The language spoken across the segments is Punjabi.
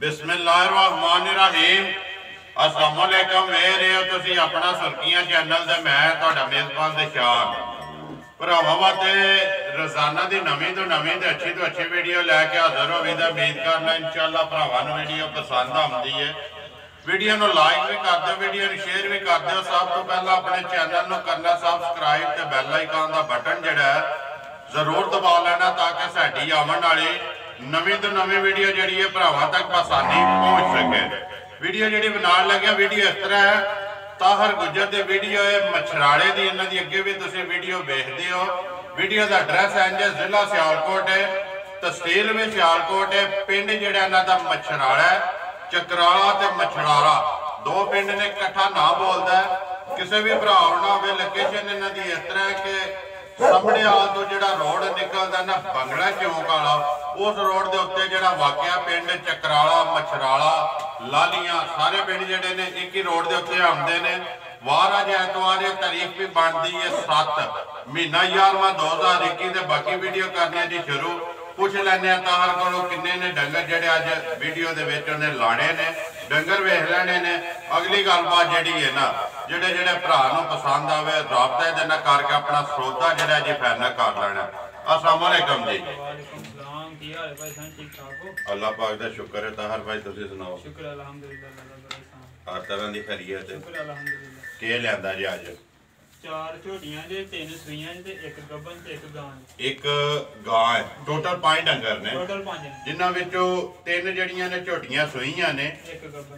बिस्मिल्लाहिर्रहमानिर्रहीम। अस्सलाम वालेकुम। मेरे हो तुसी अपना सुर्खियां चैनल ते मैं तुहाडा मेज़बान दिशान भरावां वास्ते रोजाना की नवीं तो नवीं ते अच्छी वीडियो लैके हाजिर हो गई। उम्मीद करना इंशाअल्लाह भरावां नूं वीडियो पसंद आती है। वीडियो को लाइक भी कर दो, वीडियो को शेयर भी कर दो। सब तो पहला अपने चैनल को करना सबसक्राइब ते बैल आइकन का बटन जिहड़ा है जरूर दबा लेना ताकि साडी आवन वाली नवीं तो नवीं वीडियो जिहड़ी है भरावां तक आसानी पहुँच सके। वीडियो जिहड़ी बनाउण लगे वीडियो इस तरह है, ताहर गुजर की वीडियो है मछराड़े की। इन्हां दी अगे भी तुसीं वीडियो देखते हो। वीडियो का एड्रैस इंज है, जिला सियालकोट है, तहसील भी सियालकोट है, पिंड जिहड़ा इन्हां दा मछराड़ा है। चकराला ते मछराड़ा दो पिंड ने इकट्ठा ना बोलता है। किसी भी भरा ना हो लोकेशन इन्हां दी इस तरह है कि सामने आल तो जिहड़ा रोड निकलदा ना बंगला चौक वाला, उस रोड के उत्ते जिहड़ा वाकिया पिंड चकराला मछराला लालियां सारे पिंड जिहड़े ने एक ही रोड के उत्ते आउंदे ने। वार अज ऐतवार तारीख भी बनती है 7 महीना 11वां 2021। बाकी वीडियो करने की शुरू पुछ लैने ताहर को किन्ने ने डंगर जेडे अज वीडियो के लाने ने, डंगर वेख लेने ने। अगली गलबात जी है ना, जेडे जेडे भरा पसंद आवे राबता देना करके अपना श्रोता जरा जी फाइनल कर लेना। अस्सलाम वालेकुम जी। अल्लाह पाक का शुक्र है। ताहर भाई तुसीं सुनाओ। हर तरह की खैरियत के लियांदा जी अज? 4 झोटियां जे 3 सूइयां जे एक गब्बन ते एक गां। एक गां है। टोटल 5 डंगर ने, टोटल 5 जिन्हां विचों 3 जड़ियां ने झोटियां सूइयां ने,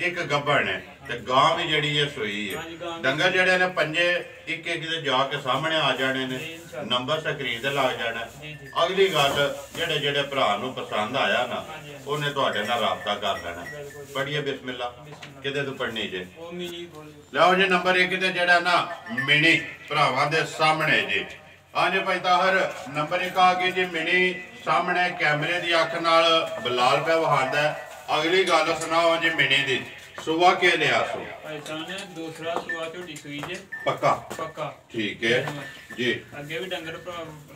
एक गब्बन है ते गां भी जड़ी है सूई है। डंगर जड़े ने पंजे एक एक दे जाके सामने आ जाने ने, नंबर स्क्रीन ते लग जाना। अगली गल जेडे जेडे भरा नूं पसंद आया ना उन्हें तुहाडे नाल राबता कर लेना। पढ़िए बिस्मिल्लाह। किते तो पढ़नी जे? लो जी नंबर 1 ते जेड़ा ना मिनी भरावां दे सामने जी। हाँ जी भाई ताहर नंबर 1 आ गई जी मिनी सामने कैमरे की अख नाल बलाल पे वहांदा। अगली गल सुनाओ जी मिनी दी सुबह के लिया सो? दूसरा सुबह झोटी सूई जे पक्का पक्का ठीक है जी। अगे भी डंगर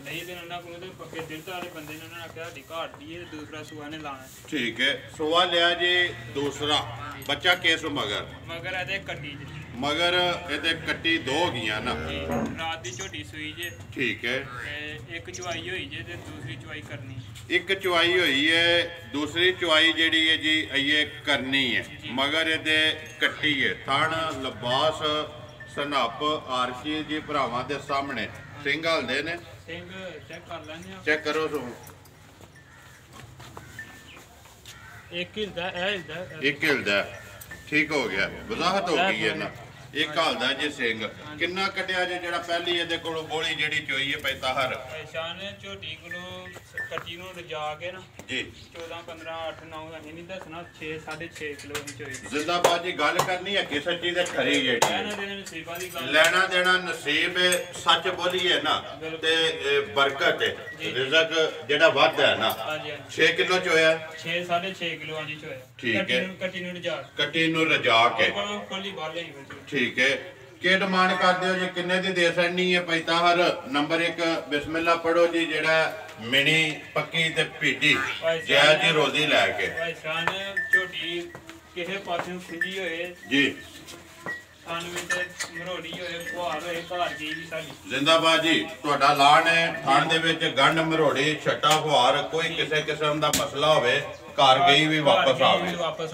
नहीं देना ना को ते पक्के दिल वाले बंदे ने उन्होंने आख्या साडी घाट दी है, दूसरा सुबह ने लाना। ठीक है सुबह लिया जी दूसरा बच्चा केस मगर एदे कट्टी जे मगर ये कट्टी 2 गईयां ना। रात की झोटी सूई जे ठीक है। एक चुवाई होई जे ते दूसरी चुवाई करनी। एक चुवाई हुई है, दूसरी चुवाई जी है जी ये करनी है। मगर ये कट्टी है। थण लिबास सनप आरशी जी भरावां दे सामने सिंह हलदे ने। सिंह चेक कर लेने, चेक करो सो। एक हिलदा एक हिलदा ठीक हो गया, वजाहत हो गई है ना। एक हलदा जी सिंह किन्ना कटिया जे जेड़ा पहली ये कोलों बोली जेड़ी चोई है पैता हर शान झोटी कोलों कट्टी नूं रजा के ना जी 14 15 8 9 अहीं नहीं दसना 6 6.5 किलो दी चोई। जिंदाबाद जी गल करनी है कि सच्ची ते खरी जेड़ी लेना देना नसीबां दी गल, लेना देना नसीब सच बोलीए ना ते बरकत है रिज़क जेड़ा वध है ना। 6 किलो चोया 6 6.5 किलो आंजी चोया। ठीक है कट्टी नूं रजा के खोली बाले ही ठीक है। के डिमांड कर दियो जी किन्ने दी दे सकनी है पैता हर? नंबर 1 बिस्मिल्लाह पढ़ो जी जेड़ा मिनी पक्की ते पीटी जय जी रोजी लैके शान झोटी किसे पासों खुंजी होए जी थान विच मरोड़ी होए फुहार होए घर जी भी साडी जिंदाबाद जी। तुहाडा लान है थान दे विच गंढ मरोड़ी छट्टा फुहार कोई किसी किस्म दा मसला होवे घर गई भी वापस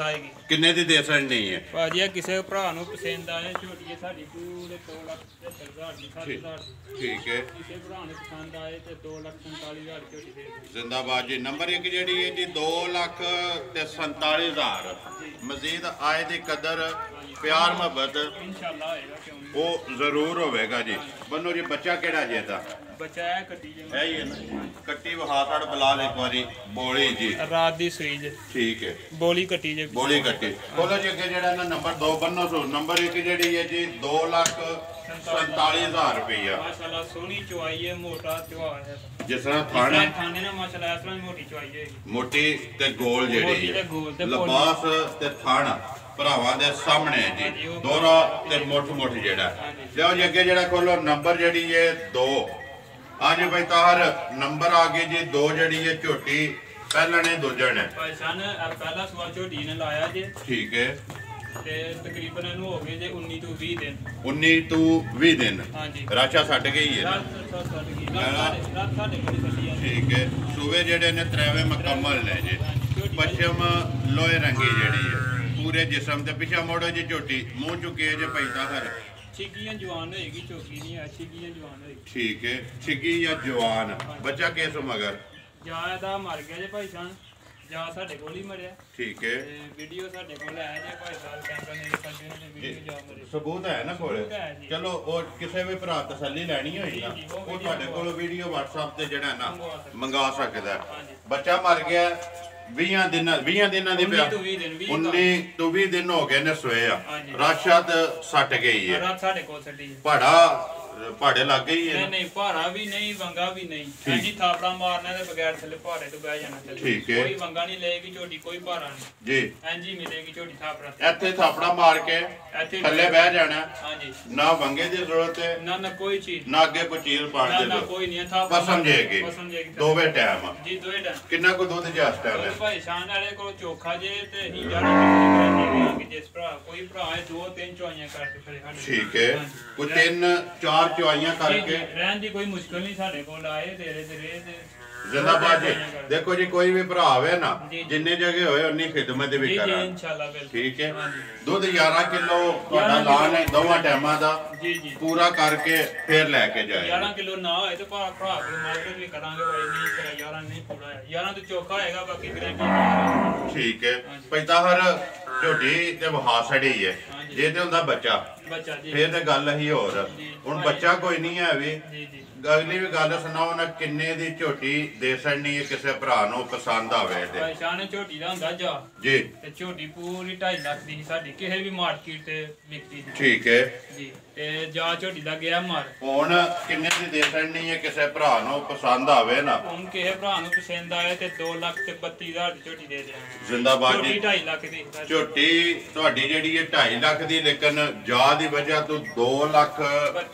आएगी। किन्ने दी दे सकनी है भाजी? किसी भरा नूं पसंद आए झोटी साडी पूरे 2,70,000 दी 7,000 ठीक है। किसी भरा नूं पसंद आए ते 2,47,000 झोटी दे दो। जिंदाबाद जी। नंबर 1 जेड़ी है जी 2,47,000 मजीद आए दी कदर प्यार मोहब्बत इंशाअल्लाह होएगा, क्यों नहीं? वो जरूर होगा जी। बनो जी बच्चा केड़ा जे दा बच्चा है कट्टी जे है ही है ना। कट्टी वहा साड़ बलाल एक बारी बोली जी रात दी सूई जे ठीक है। बोली कट्टी जे बोली कट्टी बोलो जी अगे जेड़ा ना नंबर 2 बनो सो। नंबर 1 जेड़ी है जी 2,47,000 रुपया। माशाल्लाह सोहनी चुवाई है, मोटा चुवा है जिस तरह थाने थाने ना माशाल्लाह इस तरह मोटी चुवाई है, मोटी ते गोल जेड़ी मोटी ते है गोल ते लिबास ते थान भरावां दे सामने जी दोहरा ते मुठ जेड़ा। लियो जी अगे जेड़ा खोलो नंबर जेड़ी है 2 आज भाई ताहर नंबर आ गई जी 2 जड़ी है झोटी ਪਹਿਲਾਂ ਨੇ ਦੂਜਾ ਨੇ ਭਾਈ ਜਾਨ ਪਹਿਲਾ ਸੂਆ ਝੋਟੀ ਨੇ ਲਾਇਆ ਜੇ ਠੀਕ ਹੈ ਤੇ ਤਕਰੀਬਨ ਇਹਨੂੰ ਹੋ ਗਏ ਜੇ 19 ਤੋਂ 20 ਦਿਨ 19 ਤੋਂ 20 ਦਿਨ ਹਾਂਜੀ ਰਾਸ਼ਾ ਛੱਡ ਗਈ ਹੈ ਨਾ ਰਾਤ ਸਾਡੇ ਕੋਲ ਚੱਲੀ ਆ ਠੀਕ ਹੈ ਸੂਵੇ ਜਿਹੜੇ ਨੇ ਤਰੇਵੇਂ ਮੁਕੰਮਲ ਨੇ ਜੀ ਪੱਛਮ ਲੋਹੇ ਰੰਗੀ ਜਿਹੜੀ ਹੈ ਪੂਰੇ ਜਿਸਮ ਤੇ ਪਿਛਾ ਮੋੜੋ ਜੀ ਝੋਟੀ ਮੂੰਹ ਚੁੱਕੇ ਜੇ ਪੈਦਾ ਹਰ ਛਿੱਗੀਆਂ ਜਵਾਨ ਹੋਏਗੀ ਚੋਕੀ ਨਹੀਂ ਆ ਛਿੱਗੀਆਂ ਜਵਾਨ ਹੋਏਗੀ ਠੀਕ ਹੈ ਛਿੱਗੀ ਜਾਂ ਜਵਾਨ ਬੱਚਾ ਕਿਸ ਮਗਰ ਜਾਂ ਇਹਦਾ ਮਰ ਗਿਆ ਜੇ ਭਾਈ ਸਾਹਿਬ ਜਾਂ ਸਾਡੇ ਕੋਲ ਹੀ ਮਰਿਆ ਠੀਕ ਹੈ ਤੇ ਵੀਡੀਓ ਸਾਡੇ ਕੋਲ ਆਇਆ ਜੇ ਭਾਈ ਸਾਹਿਬ ਕੈਮਰਾ ਨੇ ਸਾਡੇ ਨੇ ਵੀਡੀਓ ਜਾ ਮਰੇ ਸਬੂਤ ਹੈ ਨਾ ਕੋਲ ਚਲੋ ਉਹ ਕਿਸੇ ਵੀ ਭਰਾ ਤਸੱਲੀ ਲੈਣੀ ਹੋਈ ਨਾ ਉਹ ਤੁਹਾਡੇ ਕੋਲ ਵੀਡੀਓ WhatsApp ਤੇ ਜਿਹੜਾ ਨਾ ਮੰਗਾ ਸਕਦਾ ਬੱਚਾ ਮਰ ਗਿਆ 20 ਦਿਨਾਂ ਦੀ ਪਿਆ 19 ਤੋਂ 20 ਦਿਨ ਹੋ ਗਏ ਨੇ ਸੋਏ ਆ ਰਾਸ਼ਦ ਸੱਟ ਗਈ ਹੈ ਰਾਤ ਸਾਡੇ ਕੋਲ ਛੱਡੀ ਪਹਾੜੇ ਲੱਗ ਗਈ ਹੈ ਨਹੀਂ ਭਾਰਾ ਵੀ ਨਹੀਂ ਵੰਗਾ ਵੀ ਨਹੀਂ ਹਾਂਜੀ ਥਾਪੜਾ ਮਾਰਨਾ ਤੇ ਬਗੈਰ ਥੱਲੇ ਭਾਰੇ ਤੋਂ ਬਹਿ ਜਾਣਾ ਠੀਕ ਹੈ ਕੋਈ ਵੰਗਾ ਨਹੀਂ ਲਏਗੀ ਝੋਟੀ ਕੋਈ ਭਾਰਾ ਨਹੀਂ ਜੀ ਹਾਂਜੀ ਮਿਲੇਗੀ ਝੋਟੀ ਥਾਪੜਾ ਇੱਥੇ ਥਾਪੜਾ ਮਾਰ ਕੇ ਥੱਲੇ ਬਹਿ ਜਾਣਾ ਹਾਂਜੀ ਨਾ ਵੰਗੇ ਦੀ ਜ਼ਰੂਰਤ ਹੈ ਨਾ ਕੋਈ ਚੀਜ਼ ਨਾ ਅੱਗੇ ਕੋਈ ਚੀਜ਼ ਪਾਣ ਦੀ ਨਾ ਕੋਈ ਨਹੀਂ ਥਾਪੜਾ ਸਮਝੇਗੀ ਦੋਵੇਂ ਟਾਈਮ ਜੀ ਦੋਵੇਂ ਟਾਈਮ ਕਿੰਨਾ ਕੋ ਦੁੱਧ ਜਾਸ ਟਾਈਮ ਹੈ ਭਾਈ ਸ਼ਾਨ ਵਾਲੇ ਕੋਲ ਚੋਖਾ ਜੇ ਤੇ ਹੀ ਜਾਣਾ ਕਿ ਜਿਸ ਭਰਾ ਕੋਈ ਭਰਾ ਹੈ 2-3 ਚੁਆਈਆਂ ਕਰਕੇ ਖੜੇ ਸਾਡੇ ਠੀਕ ਹੈ ਕੋਈ 3-4 ਚੁਆਈਆਂ ਕਰਕੇ ਰਹਿਣ ਦੀ ਕੋਈ ਮੁਸ਼ਕਲ ਨਹੀਂ ਸਾਡੇ ਕੋਲ ਆਏ ਧੀਰੇ ਧੀਰੇ ਤੇ ਜ਼ਿੰਦਾਬਾਦ ਜੀ ਦੇਖੋ ਜੀ ਕੋਈ ਵੀ ਭਰਾ ਆਵੇ ਨਾ ਜਿੰਨੇ ਜਗ੍ਹਾ ਹੋਏ ਉਨੀ ਖਿਦਮਤ ਵੀ ਕਰਾਂ ਜੀ ਇਨਸ਼ਾਅੱਲਾ ਬਿਲਕੁਲ ਠੀਕ ਹੈ ਦੁੱਧ 11 ਕਿਲੋ ਤੁਹਾਡਾ ਲਾਣ ਹੈ ਦੋਵਾਂ ਟਾਈਮਾਂ ਦਾ ਜੀ ਜੀ ਪੂਰਾ ਕਰਕੇ ਫੇਰ ਲੈ ਕੇ ਜਾਏ 11 ਕਿਲੋ ਨਾ ਹੋਏ ਤੇ ਭਰਾ ਕੋਲ ਮਾਰਕੀਟ ਵੀ ਕਰਾਂਗੇ ਭਾਈ ਨਹੀਂ ਤੇਰਾ 11 ਨਹੀਂ ਪੂਰਾ ਹੈ 11 ਤੋਂ ਚੌਕਾ ਹੋਏਗਾ ਬਾਕੀ ਗਰੰਟੀ ਠੀਕ ਹੈ ਪੈਦਾ ਹਰ ਝੋਟੀ ਤੇ ਵਹਾ ਸੜੀ ਹੈ ਜੇ ਤੇ ਹੁੰਦਾ ਬੱਚਾ ਜੀ ਫੇਰ ਤੇ ਗੱਲ ਹੀ ਹੋਰ ਹੁਣ ਬੱਚਾ ਕੋਈ ਨਹੀਂ ਹੈ ਵੀ ਜੀ ਜੀ ਅਗਲੀ ਵੀ ਗੱਲ ਸੁਣਾਓ ਨਾ ਕਿੰਨੇ ਦੀ ਝੋਟੀ ਦੇ ਸੜਨੀ ਹੈ ਕਿਸੇ ਭਰਾ ਨੂੰ ਪਸੰਦ ਆਵੇ ਤੇ ਪਛਾਣੇ ਝੋਟੀ ਦਾ ਹੁੰਦਾ ਜਾ ਜੀ ਤੇ ਝੋਟੀ ਪੂਰੀ 2.5 ਲੱਖ ਦੀ ਸਾਡੀ ਕਿਸੇ ਵੀ ਮਾਰਕੀਟ ਤੇ ਵਿਕਦੀ ਸੀ ਠੀਕ ਹੈ ਜੀ ਤੇ ਜਾ ਝੋਟੀ ਦਾ ਗਿਆ ਮਾਰ ਹੁਣ ਕਿੰਨੇ ਦੀ ਦੇ ਸੜਨੀ ਹੈ ਕਿਸੇ ਭਰਾ ਨੂੰ ਪਸੰਦ ਆਵੇ ਨਾ ਹੁਣ ਕਿਸੇ ਭਰਾ ਨੂੰ ਪਸੰਦ ਆਏ ਤੇ 2 ਲੱਖ ਤੇ 32,000 ਦੀ ਝੋਟੀ ਦੇ ਦਿਆਂਗੇ ਜ਼ਿੰਦਾਬਾਦ ਜੀ 2.5 ਲੱਖ ਦੀ ਝੋਟੀ ਤੁਹਾਡੀ ਜਿਹੜੀ ਹੈ 2.5 ਲੱਖ ਦੀ ਲੇਕਿਨ ਜਾ ਦੀ ਵਜ੍ਹਾ ਤੋਂ 2 ਲੱਖ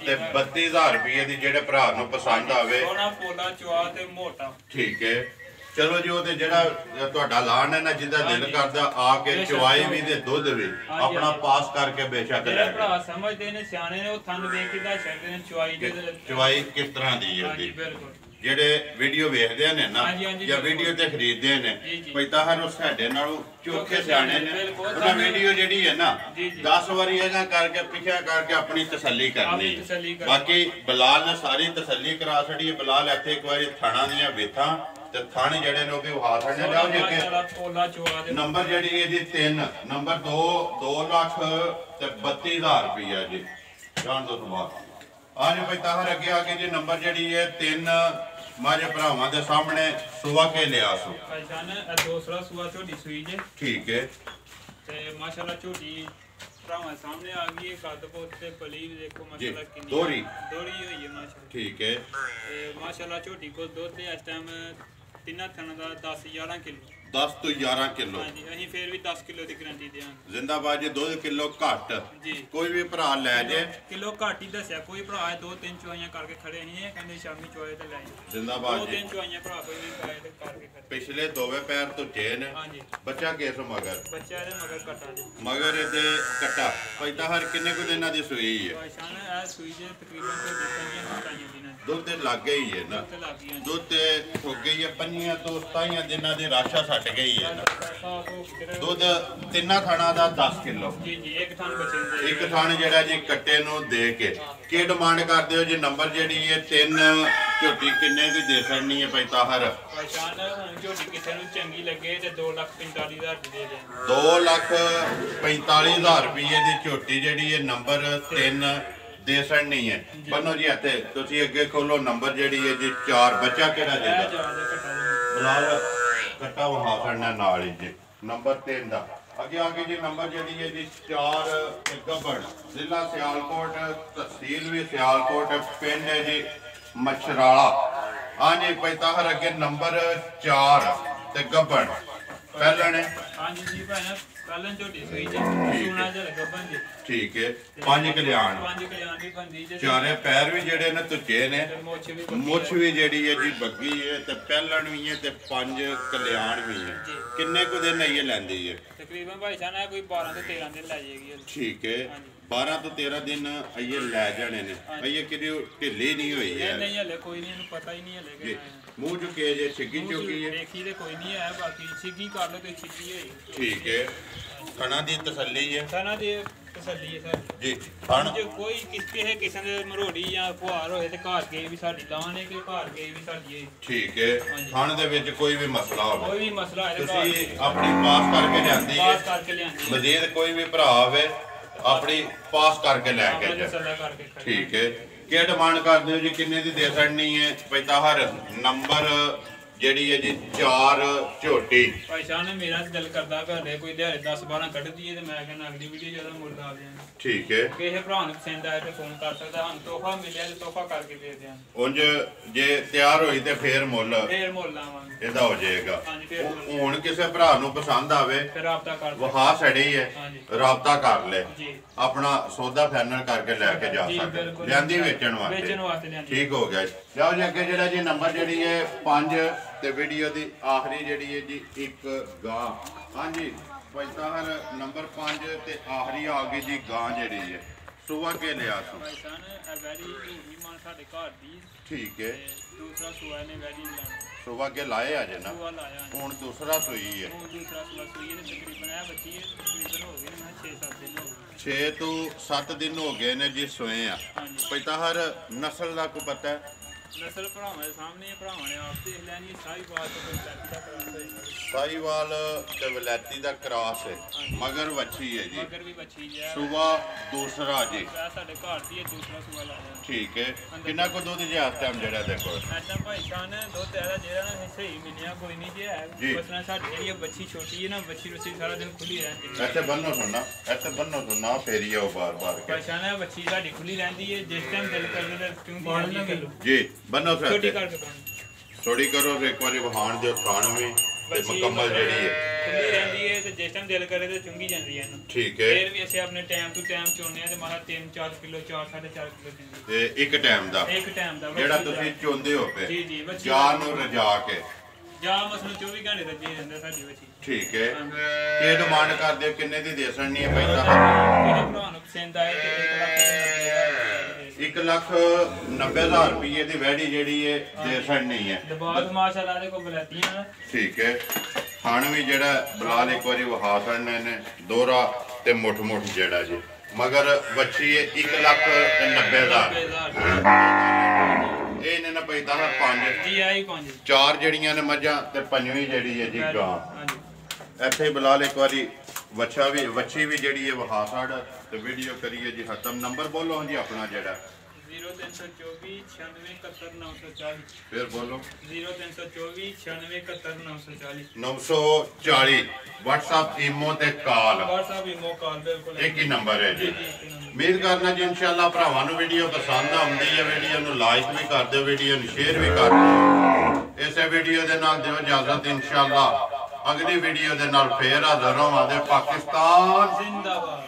ਤੇ 32,000 ਰੁਪਏ ਦੀ ਜਿਹੜੇ ਭਰਾ ਨੂੰ ਪਸੰਦ ਆਵੇ ਸੋਨਾ ਪੋਲਾ ਚਵਾ ਤੇ ਮੋਟਾ ਠੀਕ ਹੈ ਚਲੋ ਜੀ ਉਹ ਤੇ ਜਿਹੜਾ ਤੁਹਾਡਾ ਲਾਣ ਹੈ ਨਾ ਜਿੱਦਾਂ ਦਿਲ ਕਰਦਾ ਆ ਕੇ ਚਵਾਈ ਵੀ ਤੇ ਦੁੱਧ ਵੀ ਆਪਣਾ ਪਾਸ ਕਰਕੇ ਬੇਸ਼ੱਕ ਲੈ ਜਿਹੜੇ ਭਰਾ ਸਮਝਦੇ ਨੇ ਸਿਆਣੇ ਨੇ ਉਹ ਥੰਨ ਵੇਖ ਕੇ ਦਾ ਛੱਡਦੇ ਨੇ ਚਵਾਈ ਕਿਸ ਤਰ੍ਹਾਂ ਦੀ ਹੈ ਜੀ ਬਿਲਕੁਲ ਜਿਹੜੇ ਵੀਡੀਓ ਵੇਖਦੇ ਨੇ ਨਾ ਜਾਂ ਵੀਡੀਓ ਤੇ ਖਰੀਦਦੇ ਨੇ ਪੈਦਾ ਹਰ ਉਸ ਸਾਡੇ ਨਾਲੋਂ ਚੋਖੇ ਸਿਆਣੇ ਨੇ ਉਹਨਾਂ ਵੀਡੀਓ ਜਿਹੜੀ ਹੈ ਨਾ 10 ਵਾਰੀ ਇਹਦਾ ਕਰਕੇ ਪਿੱਛਾ ਕਰਕੇ ਆਪਣੀ ਤਸੱਲੀ ਕਰਨੀ ਬਾਕੀ ਬਲਾਲ ਨੇ ਸਾਰੀ ਤਸੱਲੀ ਕਰਾ ਛੜੀ ਹੈ ਬਲਾਲ ਇੱਥੇ ਇੱਕ ਵਾਰੀ ਥਾਣਾ ਦੀਆਂ ਵੇਥਾਂ ਤੇ ਥਾਣੇ ਜਿਹੜੇ ਨੇ ਉਹ ਵੀ ਉਹਾ ਛੱਡਣੇ ਲਿਆਓ ਜੀ ਅੱਗੇ ਨੰਬਰ ਜਿਹੜੀ ਇਹਦੀ 3 ਨੰਬਰ 2 ਲੱਖ ਤੇ 32,000 ਰੁਪਈਆ ਜੀ ਜਾਣ ਦੋ ਸਵਾਲ ਆ ਜੀ ਪੈਦਾ ਹਰ ਅੱਗੇ ਆ ਕੇ ਜੀ ਨੰਬਰ ਜਿਹੜੀ ਹੈ 3 ਮਾਰੇ ਭਰਾਵਾਂ ਦੇ ਸਾਹਮਣੇ ਸੁਵਾ ਕੇ ਲਿਆ ਸੋ ਭਾਈਜਾਨ ਦੂਸਰਾ ਸੁਆ ਝੋਟੀ ਸੂਈ ਜੇ ਠੀਕ ਹੈ ਤੇ ਮਾਸ਼ਾਅੱਲਾ ਝੋਟੀ ਭਰਾਵਾਂ ਸਾਹਮਣੇ ਆ ਗਈ ਹੈ ਕੱਦ ਪੋਤ ਤੇ ਪਲੀ ਦੇਖੋ ਮਾਸ਼ਾਅੱਲਾ ਕਿੰਨੀ ਦੋਰੀ ਹੋਈ ਹੈ ਮਾਸ਼ਾਅੱਲਾ ਠੀਕ ਹੈ ਤੇ ਮਾਸ਼ਾਅੱਲਾ ਝੋਟੀ ਕੋਲ ਦੁੱਧ ਇਸ ਟਾਈਮ ਤਿੰਨਾਂ ਥਣਾਂ ਦਾ 10-11 ਕਿਲੋ 10 ਤੋਂ 11 ਕਿਲੋ ਹਾਂਜੀ ਅਸੀਂ ਫੇਰ ਵੀ 10 ਕਿਲੋ ਦੀ ਗਾਰੰਟੀ ਦੇਵਾਂਗੇ ਜ਼ਿੰਦਾਬਾਦ ਜੀ 2 ਕਿਲੋ ਘੱਟ ਜੀ ਕੋਈ ਵੀ ਭਰਾ ਲੈ ਜੇ ਕਿਲੋ ਘੱਟ ਹੀ ਦੱਸਿਆ ਕੋਈ ਭਰਾ 2-3 ਚੁਆਈਆਂ ਕਰਕੇ ਖੜੇ ਨਹੀਂ ਹੈ ਕਹਿੰਦੇ ਸ਼ਾਮੀ ਚੁਆਏ ਤੇ ਲੈ ਜਾਓ ਜ਼ਿੰਦਾਬਾਦ ਜੀ 2-3 ਚੁਆਈਆਂ ਭਰਾ ਕੋਈ ਵੀ ਕਾਇ ਤੇ ਕਰਕੇ ਖੜੇ ਪਿਛਲੇ ਦੋਵੇਂ ਪੈਰ ਤੋਂ ਚੇਨ ਹਾਂਜੀ ਬੱਚਾ ਕਿਸ ਮਗਰ ਬੱਚਾ ਇਹਦੇ ਮਗਰ ਕੱਟਾ ਜੀ ਮਗਰ ਇਹਦੇ ਕੱਟਾ ਪੈਦਾ ਹਰ ਕਿੰਨੇ ਕੁ ਦਿਨਾਂ ਦੀ ਸੂਈ ਹੈ ਭਾਈਜਾਨ ਇਹ ਸੂਈ ਜੇ ਤਕਰੀਬਨ ਤੇ ਦਿੱਤਾਂ ਦਿਨਾਂ ਦੁੱਧ ਤੇ ਲੱਗ ਗਈ ਹੈ ਨਾ ਦੁੱਧ ਤੇ ਠੁੱਕ ਗਈ ਹੈ 5 ਤੋਂ 27 ਦਿਨਾਂ ਦੀ ਰਾਸ਼ਾ ਛੱਡ ਗਈ ਹੈ ਨਾ ਦੁੱਧ ਤਿੰਨਾਂ ਥਾਣਾ ਦਾ 10 ਕਿਲੋ ਜੀ ਜੀ ਇੱਕ ਥਾਣ ਬਚੇ ਇੱਕ ਥਾਣ ਜਿਹੜਾ ਜੀ ਕੱਟੇ ਨੂੰ ਦੇ ਕੇ ਕੀ ਡਿਮਾਂਡ ਕਰਦੇ ਹੋ ਜੀ ਨੰਬਰ ਜਿਹੜੀ ਹੈ 3 ਝੋਟੀ ਕਿੰਨੇ ਦੀ ਦੇ ਸਕਣੀ ਹੈ ਪੈਦਾ ਹਰ ਭਾਈਜਾਨ ਹੁਣ ਝੋਟੀ ਕਿਸੇ ਨੂੰ ਚੰਗੀ ਲੱਗੇ ਤੇ 2,45,000 ਦੇ ਦੇ 2,45,000 ਰੁਪਏ ਦੀ ਝੋਟੀ ਜਿਹੜੀ ਹੈ ਨੰਬਰ 3 ਦੇ ਸਕਣੀ ਹੈ ਬੰਨੋ ਜੀ ਇੱਥੇ ਤੁਸੀਂ ਅੱਗੇ ਖੋਲੋ ਨੰਬਰ ਜਿਹੜੀ ਹੈ ਜੀ 4 ਬੱਚਾ ਕਿਹੜਾ ਦੇਗਾ ਬਲਾਲ ਕੱਟਾ ਵਹਾ ਕਰਨਾ ਨਾਲ ਹੀ ਜੀ ਨੰਬਰ 3 ਦਾ ਅੱਗੇ ਜੀ ਨੰਬਰ ਜਿਹੜੀ ਹੈ ਜੀ 4 ਗੱਬੜ ਜ਼ਿਲ੍ਹਾ ਸਿਆਲਕੋਟ ਤਹਿਸੀਲ ਵੀ ਸਿਆਲਕੋਟ ਪਿੰਡ ਹੈ ਜੀ ਮਛਰਾਲਾ ਹਾਂਜੀ ਪੈਦਾ ਹਰ ਅੱਗੇ ਨੰਬਰ 4 ਤੇ ਗੱਬੜ ਪਹਿਲਾਂ ਨੇ ਹਾਂਜੀ ਜੀ ਭਾਈ ਕੱਲ੍ਹ ਝੋਟੀ ਸੂਈ ਜੇ ਸੂਣਾ ਜਿਹਾ ਲੱਗਾ ਬੰਦੇ ਠੀਕ ਹੈ। 5 ਕਲਿਆਣ, 5 ਕਲਿਆਣ ਦੀ ਬੰਦੀ ਜੇ ਚਾਰੇ ਪੈਰ ਵੀ ਜਿਹੜੇ ਨੇ ਤੁੱਜੇ ਨੇ, ਤੇ ਮੁੱਛ ਵੀ ਮੁੱਛ ਵੀ ਜਿਹੜੀ ਹੈ ਜੀ ਬੱਗੀ ਹੈ ਤੇ ਪਹਿਲਣ ਵੀ ਹੈ ਤੇ 5 ਕਲਿਆਣ ਵੀ ਹੈ। ਜੀ। ਕਿੰਨੇ ਕੁ ਦਿਨ ਇਹ ਲੈਂਦੀ ਹੈ? ਤਕਰੀਬਨ ਭਾਈ ਸਾਹਿਬ ਨੇ ਕੋਈ 12 ਤੋਂ 13 ਦਿਨ ਲੈ ਜਾਏਗੀ ਠੀਕ ਹੈ। ਹਾਂਜੀ। 12 ਤੋਂ 13 ਦਿਨ ਇਹ ਲੈ ਜਾਣੇ ਨੇ। ਇਹ ਕਿਤੇ ਢਿੱਲੀ ਨਹੀਂ ਹੋਈ ਹੈ। ਨਹੀਂ ਹਲੇ ਕੋਈ ਨਹੀਂ, ਇਹਨੂੰ ਪਤਾ ਹੀ ਨਹੀਂ ਹਲੇ ਜੀ। ਕਿ ਮੂੰਹ ਚੁੱਕੇ ਜੇ ਛਿੱਗੀ ਚੁੱਕੀ ਹੈ। ਦੇਖੀ ਤੇ ਕੋਈ ਨਹੀਂ ਹੈ, ਬਾਕੀ ਛਿੱਗੀ ਕਰ ਲਓ ਤੇ ਛਿੱਗੀ ਹੋਈ ਠੀਕ ਹੈ। ਥਣਾ ਦੀ ਤਸੱਲੀ ਹੈ ਸਾਨਾ ਦੀ ਤਸੱਲੀ ਹੈ ਸਰ ਜੀ। ਥਣ ਜੇ ਕੋਈ ਕਿਸੇ ਕਿਸਮ ਦੇ ਮਰੋੜੀ ਜਾਂ ਫੁਹਾਰ ਹੋਏ ਤੇ ਘਰ ਕੇ ਵੀ ਸਾਡੀ ਲਾਣ ਹੈ ਕਿ ਘਰ ਕੇ ਵੀ ਸਾਡੀ ਹੈ। ਠੀਕ ਹੈ। ਥਣ ਦੇ ਵਿੱਚ ਕੋਈ ਵੀ ਮਸਲਾ ਹੋਵੇ, ਕੋਈ ਵੀ ਮਸਲਾ ਹੈ ਤੁਸੀਂ ਆਪਣੀ ਪਾਸ ਕਰਕੇ ਜਾਂਦੀ ਹੈ। ਪਾਸ ਕਰਕੇ ਲਿਆਂਦੀ ਮਜ਼ੀਦ ਕੋਈ ਵੀ ਭਰਾ ਹੋਵੇ ਆਪਣੀ ਪਾਸ ਕਰਕੇ ਲੈ ਕੇ ਜਾ। ਸੱਲਾ ਕਰਕੇ ਠੀਕ ਹੈ। ਕੀ ਡਿਮਾਂਡ ਕਰਦੇ ਹੋ ਜੀ? ਕਿੰਨੇ ਦੀ ਦੇ ਸਕਣੀ ਹੈ? ਪੈਦਾ ਹਰ ਨੰਬਰ ਜਿਹੜੀ ਹੈ ਜੀ 4 ਝੋਟੀ। ਭਾਈ ਸਾਹਿਬ ਨੇ ਮੇਰਾ ਦਿਲ ਕਰਦਾ ਘਰੇ ਕੋਈ ਦਿਹਾੜੇ 10-12 ਕੱਢ ਦਈਏ ਤੇ ਮੈਂ ਕਹਿੰਦਾ ਅਗਲੀ ਵੀਡੀਓ ਜਿਆਦਾ ਮੁੱਲ ਆ ਦਿਆਂ। ਠੀਕ ਹੈ। ਕਿਸੇ ਭਰਾ ਨੂੰ ਪਸੰਦ ਆਏ ਤੇ ਫੋਨ ਕਰ ਸਕਦਾ, ਸਾਨੂੰ ਤੋਹਫਾ ਮਿਲਿਆ ਤੇ ਤੋਹਫਾ ਕਰਕੇ ਦੇ ਦਿਆਂ। ਉਂਝ ਜੇ ਤਿਆਰ ਹੋਈ ਤੇ ਫੇਰ ਮੁੱਲ ਫੇਰ ਮੁੱਲ ਲਾਵਾਂਗੇ ਇਹਦਾ ਹੋ ਜਾਏਗਾ। ਹਾਂਜੀ ਫੇਰ ਮੁੱਲ। ਹੁਣ ਕਿਸੇ ਭਰਾ ਨੂੰ ਪਸੰਦ ਆਵੇ, ਫਿਰ ਰਾਬਤਾ ਕਰ ਸਕਦੇ। ਵਹਾ ਸੜੀ ਹੈ, ਹਾਂਜੀ ਰਾਬਤਾ ਕਰ ਲੈ, ਜੀ ਆਪਣਾ ਸੌਦਾ ਫਾਈਨਲ ਕਰਕੇ ਲੈ ਕੇ ਜਾ ਜੀ, ਸਕਦੇ। ਬਿਲਕੁਲ। ਲਿਆਂਦੀ ਵੇਚਣ ਵੇਚਣ ਵਾਸਤੇ। ਵਾਸਤੇ ਲਿਆਂਦੀ। ਠੀਕ ਹੋ ਗਿਆ ਜੀ। ਲਓ ਜੀ ਅੱਗੇ ਜਿਹੜਾ ਜੀ ਨੰਬਰ ਜਿਹੜੀ ਹੈ 5 ਤੇ ਵੀਡੀਓ ਦੀ ਆਖਰੀ ਜਿਹੜੀ ਹੈ ਜੀ 1 ਗਾਂ। ਹਾਂਜੀ ਪੈਂਤਾਹਰ ਨੰਬਰ 5 ਤੇ ਆਖਰੀ ਆ ਗਈ ਜੀ ਗਾਂ ਜਿਹੜੀ ਹੈ। ਸੁਆ ਕੇ ਲਿਆ ਸੋ। ਭਾਈ ਸਾਹਿਬ ਨੇ ਵੈਰੀ ਹੀ ਮਾਨ ਸਾਡੇ ਘਰ ਦੀ ਠੀਕ ਹੈ। ਤੇ ਦੂਸਰਾ ਸੂਆ ਨੇ ਵੈਰੀ ਲਾਇਆ। ਸੁਆ ਕੇ ਲਾਏ ਆ ਜੇ ਨਾ, ਸੂਆ ਲਾਇਆ ਹੁਣ ਦੂਸਰਾ ਸੂਈ ਹੈ। ਹੁਣ ਦੂਸਰਾ ਸੂਆ ਸੂਈ ਨੇ ਤਕਰੀਬਨ ਇਹ ਬੱਚੀ ਹੈ ਤਕਰੀਬਨ ਹੋ ਗਏ ਮੈਂ 6-7 ਦਿਨ ਹੋ ਗਏ। 6 ਤੋਂ 7 ਦਿਨ ਹੋ ਗਏ ਨੇ ਜੀ ਸੋਏ ਆ। ਹਾਂਜੀ ਪੈਂਤਾਹਰ ਨਸਲ ਦਾ ਕੋਈ ਪਤਾ ਹੈ? ਨਸਲ ਭਰਾਵਾਂ ਦੇ ਸਾਹਮਣੇ ਭਰਾਵਾਂ ਨੇ ਆਪ ਦੇਖ ਲੈਣੀ ਸਾਰੀ ਬਾਤ ਤੋਂ ਕੋਈ ਦਾ ਕਰਾਉਂਦਾ ਹੈ। ਸਾਈਵਾਲ ਤੇ ਵਲੈਤੀ ਦਾ ਕ੍ਰਾਸ ਹੈ, ਮਗਰ ਵੱਛੀ ਹੈ ਜੀ। ਮਗਰ ਵੀ ਬੱਚੀ ਹੈ। ਸੂਆ ਦੂਸਰਾ ਜੀ। ਇਹ ਸਾਡੇ ਘਰ ਦੀ ਹੈ, ਦੂਸਰਾ ਸੂਆ ਲਾਇਆ। ਠੀਕ ਹੈ। ਕਿੰਨਾ ਕੁ ਦੁੱਧ ਜੀ ਇਸ ਟਾਈਮ ਜਿਹੜਾ ਦੇਖੋ? ਐਦਾਂ ਭਾਈ ਸਾਹਿਬ ਨੇ ਦੁੱਧ ਇਹਦਾ ਜਿਹੜਾ ਨਾ ਸਹੀ ਮਿਲਿਆ ਕੋਈ ਨਹੀਂ ਜੇ ਜੀ। ਹੈ। ਬਸ ਨਾ ਸਾਡੀ ਜਿਹੜੀ ਇਹ ਬੱਚੀ ਛੋਟੀ ਹੈ ਨਾ, ਬੱਚੀ ਰੁੱਸੀ ਸਾਰਾ ਦਿਨ ਖੁੱਲੀ ਰਹਿੰਦੀ ਹੈ। ਇੱਥੇ ਬੰਨੋ ਸੁਣਨਾ, ਇੱਥੇ ਬੰਨੋ ਸੁਣਨਾ, ਫੇਰੀ ਆਓ ਬਾਰ-ਬਾਰ ਕੇ। ਭਾਈ ਸਾਹਿਬ ਨੇ ਬੱਚੀ ਸਾਡੀ ਖੁੱਲੀ ਰਹਿੰਦੀ ਹੈ, ਜਿਸ ਟਾਈਮ ਦਿਲ ਕਰਦੇ ਤਾਂ ਕਿਉਂ ਨਹੀਂ ਕਿਲੋ ਜੀ ਬੰਨੋ ਛੋਟੀ ਫਿਰ ਕਰਕੇ ਪਾਣੀ ਥੋੜੀ ਕਰੋ ਤੇ ਇੱਕ ਵਾਰੀ ਵਹਾਣ ਦਿਓ ਥਾਣ ਵੀ ਤੇ ਮੁਕੰਮਲ ਜਿਹੜੀ ਹੈ। ਖੁੱਲੀ ਰਹਿੰਦੀ ਹੈ ਤੇ ਜਿਸ ਟਾਈਮ ਦਿਲ ਕਰੇ ਤੇ ਚੁੰਗੀ ਜਾਂਦੀ ਹੈ ਇਹਨੂੰ। ਠੀਕ ਹੈ। ਫਿਰ ਵੀ ਅਸੀਂ ਆਪਣੇ ਟਾਈਮ ਟੂ ਟਾਈਮ ਚੋਣਦੇ ਆ ਤੇ ਮਾਰਾ 3-4 ਕਿਲੋ 4-4.5 ਕਿਲੋ ਦਿੰਦੀ ਤੇ ਇੱਕ ਟਾਈਮ ਦਾ ਇੱਕ ਟਾਈਮ ਦਾ ਜਿਹੜਾ ਬੱਚੀ ਦਾ। ਤੁਸੀਂ ਚੁੰਦੇ ਹੋ ਪਏ ਜੀ ਜੀ ਬੱਚੀ ਜਾਨ ਨੂੰ ਰਜਾ ਕੇ। ਜਾਂ ਮਸਲ 24 ਘੰਟੇ ਤੱਕ ਜੀ ਰਹਿੰਦਾ ਸਾਡੀ ਬੱਚੀ। ਠੀਕ ਹੈ। ਕੀ ਡਿਮਾਂਡ ਕਰਦੇ ਹੋ? ਕਿੰਨੇ ਦੀ ਦੇ ਸਕਣੀ ਹੈ ਪੈਂਦਾ? ਜਿਹੜੇ ਭਰਾ ਨੂੰ ਪਸੰਦ ਆਏ ਤੇ 1,90,000 ਰੁਪਏ ਦੀ ਵੈੜੀ ਜਿਹੜੀ ਹੈ ਦੇ ਸਕਣੀ ਹੈ। ਦਬਾਦ ਮਾਸ਼ਾਅੱਲਾ ਦੇ ਕੋ ਬਲੈਤੀਆਂ। ਠੀਕ ਹੈ। ਖਾਣ ਵੀ ਜਿਹੜਾ ਬਲਾਲ ਇੱਕ ਵਾਰੀ ਵਹਾ ਸਕਣੇ ਨੇ ਦੋਹਰਾ ਤੇ ਮੁੱਠ ਜਿਹੜਾ ਜੀ, ਮਗਰ ਬੱਚੀ ਹੈ 1,90,000। ਇਹ ਨੇ ਨਾ ਪੈਂਦਾ 5 ਜੀ ਆਈ 5 4 ਜਿਹੜੀਆਂ ਨੇ ਮੱਝਾਂ ਤੇ ਪੰਜਵੀਂ ਜਿਹੜੀ ਹੈ ਜੀ ਗਾਂ। ਹਾਂਜੀ ਇੱਥੇ ਬਲਾਲ ਇੱਕ ਵਾਰੀ ਵੱਛੀ ਵੀ ਜਿਹੜੀ ਹੈ ਵਹਾ ਸਾੜ ਤੇ ਵੀਡੀਓ ਕਰੀਏ ਜੀ ਖਤਮ। ਨੰਬਰ ਬੋਲੋ ਜੀ ਆਪਣਾ ਜਿਹੜਾ 0324 96 71 940। ਫਿਰ ਬੋਲੋ 0324 96 71 940। 940 WhatsApp ਈਮੋ ਤੇ ਕਾਲ WhatsApp ਈਮੋ ਕਾਲ ਬਿਲਕੁਲ ਇੱਕ ਹੀ ਨੰਬਰ ਹੈ ਜੀ। ਜੀ ਜੀ ਉਮੀਦ ਕਰਨਾ ਜੀ ਇਨਸ਼ਾਅੱਲਾ ਭਰਾਵਾਂ ਨੂੰ ਵੀਡੀਓ ਪਸੰਦ ਆਉਂਦੀ ਹੈ। ਵੀਡੀਓ ਨੂੰ ਲਾਈਕ ਵੀ ਕਰ ਦਿਓ, ਵੀਡੀਓ ਨੂੰ ਸ਼ੇਅਰ ਵੀ ਕਰ ਦਿਓ। ਇਸੇ ਵੀਡੀਓ ਦੇ ਨਾਲ ਦਿਓ ਇਜਾਜ਼ਤ। ਇਨਸ਼ਾਅੱਲਾ ਅਗਲੀ ਵੀਡੀਓ ਦੇ ਨਾਲ ਫੇਰ ਹਾਜ਼ਰ ਹੋਵਾਂਗੇ। ਪਾਕਿਸਤਾਨ ਜ਼ਿੰਦਾਬਾਦ।